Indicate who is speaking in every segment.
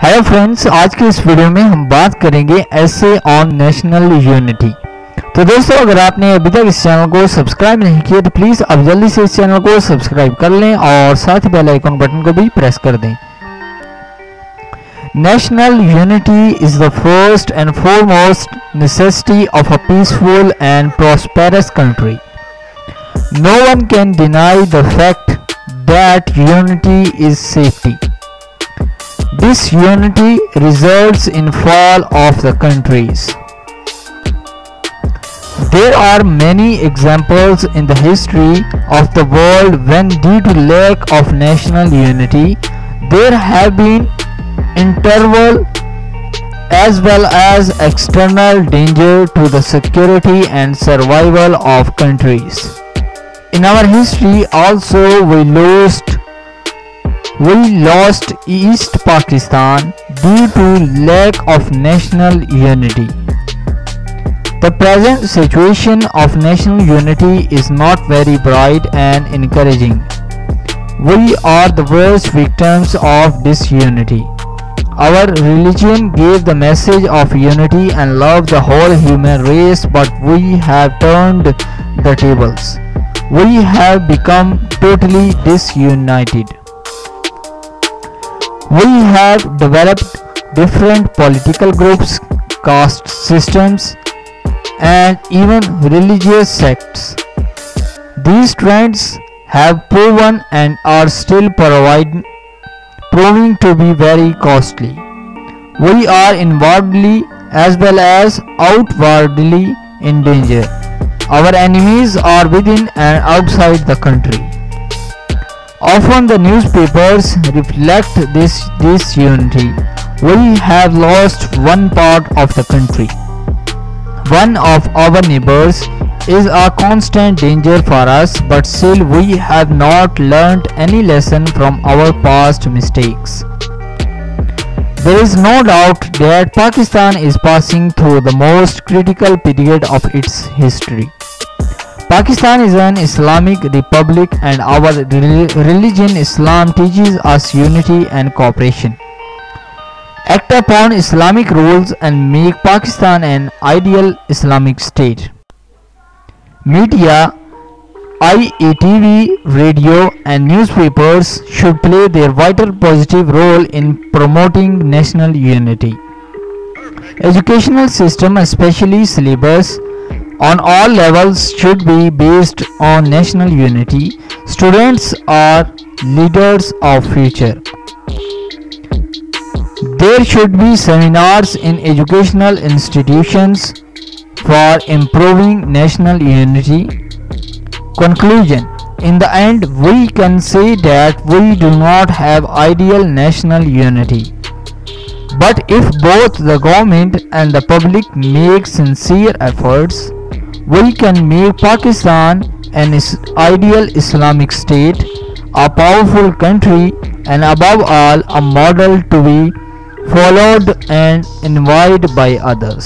Speaker 1: Hello friends, आज के इस वीडियो में हम बात करेंगे ऐसे ऑन नेशनल यूनिटी। तो दोस्तों, अगर आपने अभी तक इस चैनल को सब्सक्राइब नहीं किया तो प्लीज़ अब जल्दी से इस चैनल को सब्सक्राइब कर लें और साथ ही बेल आइकन बटन को भी प्रेस कर दें। National unity is the first and foremost necessity of a peaceful and prosperous country. No one can deny the fact that unity is safety. Disunity results in fall of the countries. There are many examples in the history of the world when, due to lack of national unity, there have been internal as well as external danger to the security and survival of countries. In our history also we lost East Pakistan due to lack of national unity. The present situation of national unity is not very bright and encouraging. We are the worst victims of disunity. Our religion gave the message of unity and love the whole human race, but we have turned the tables. We have become totally disunited. We have developed different political groups, caste systems, and even religious sects. These trends have proven and are still proving to be very costly. We are inwardly as well as outwardly in danger. Our enemies are within and outside the country. Often the newspapers reflect this disunity. We have lost one part of the country. One of our neighbors is a constant danger for us, but still we have not learnt any lesson from our past mistakes. There is no doubt that Pakistan is passing through the most critical period of its history. Pakistan is an Islamic republic and our religion Islam teaches us unity and cooperation. Act upon Islamic rules and make Pakistan an ideal Islamic state. Media, IETV, radio and newspapers should play their vital positive role in promoting national unity. Educational system, especially syllabus, on all levels should be based on national unity. Students are leaders of future. There should be seminars in educational institutions for improving national unity. Conclusion: in the end, we can say that we do not have ideal national unity. But if both the government and the public make sincere efforts, we can make Pakistan an ideal Islamic state, a powerful country, and above all a model to be followed and envied by others.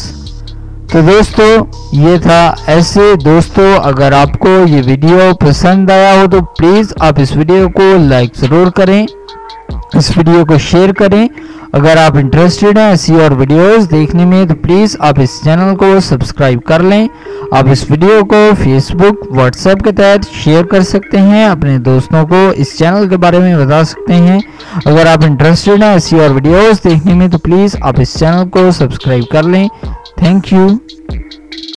Speaker 1: तो दोस्तों, ये था ऐसे। दोस्तों, अगर आपको ये video पसंद आया हो तो प्लीज़ आप इस वीडियो को लाइक ज़रूर करें, इस वीडियो को शेयर करें। अगर आप इंटरेस्टेड हैं ऐसी और वीडियोस देखने में तो प्लीज़ आप इस चैनल को सब्सक्राइब कर लें। आप इस वीडियो को फेसबुक, व्हाट्सएप के तहत शेयर कर सकते हैं, अपने दोस्तों को इस चैनल के बारे में बता सकते हैं। अगर आप इंटरेस्टेड हैं ऐसी और वीडियोस देखने में तो प्लीज़ आप इस चैनल को सब्सक्राइब कर लें। Thank you.